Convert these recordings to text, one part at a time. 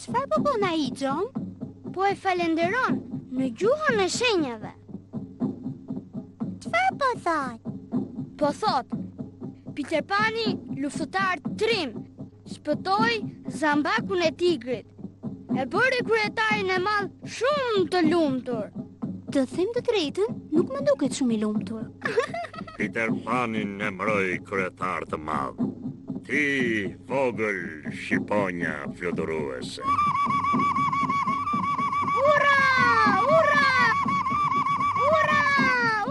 Çfarë po bën ai, John? Po e falenderon në gjuhën e shenjave. Çfarë po thot? Po thot, Peter Pani, luftëtar trim, shpëtoi zambakun e tigrit. E bëri kryetarin e madh shumë të lumtur. Të them të drejtën, nuk më duket shumë i lumtur. Peter Panin e mbroi kryetar të madh. Ti, vogël shqiponja fluturuese. Ura! Ura! Ura!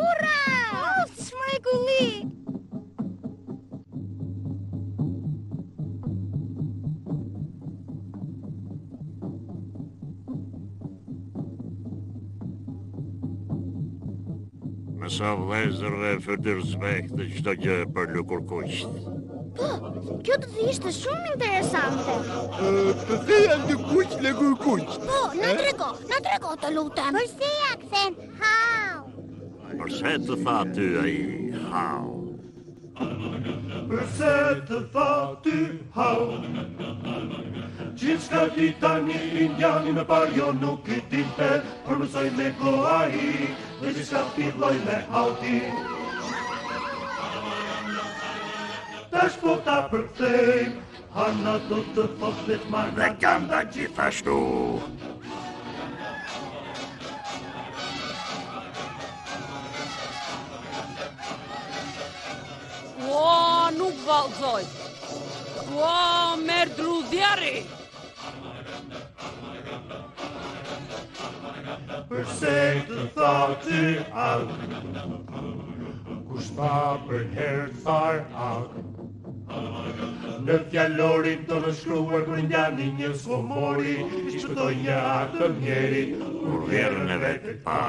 Ura! Shmrekulli! Me sa vlezërve fytyrësmeh të çdo gjë për lukurkuqt. Po, kjo do të ishte shumë interesante. Të theja në kuq lëgur kuq. Po, na trego të lutem. Përse ja kthen hau? Përse të tha ty ai hau? Përse të tha ty hau? Gjithçka ti tani indiani me parë jo nuk I dinte, por mësoj me koha I, dhe gjithçka filloj me hauti. Tash po ta përkthej, Hana do të thotë vetë marrë. Dhe ganda gjithashtu. Ua, nuk vallëzoj. Ua, merë drudhjeri. Përse të tha ty hau? Kush tha për herë të parë hau? Në fjalorin tonë shkruar kur indiani një skomori, I shpëtoi një art të mjeri, kur vjerën e vetë pa.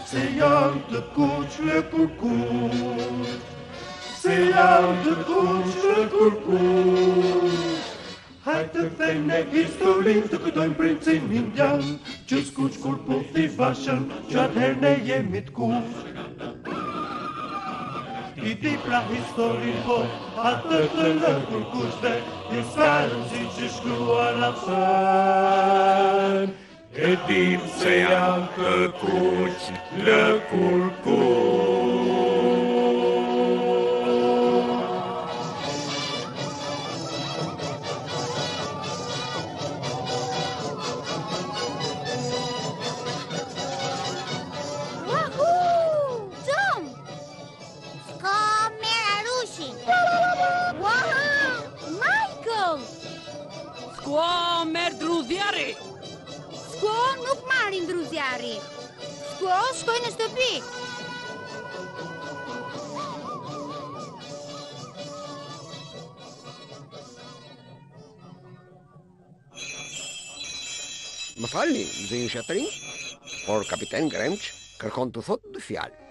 Se jam të kuq lëkur kuq, se jam të kuq lëkur kuq. Hajtë të thejmë ne historin të këtojmë princin indian, që s'kuq kur puthi fashën, që atëherë ne jemi të kuq. I di pra historin po, atë të lëkur kuqve, një sfarën si që shkruar atësën. E dim se jam të kuq lëkur kuq. Skua, merë drudhjeri. Sko nuk marrin druzjari. Sko shkoj në shtëpi. Më falni, zënjë Shatrin, por kapiten Gremç kërkon të thotë dy fjalë.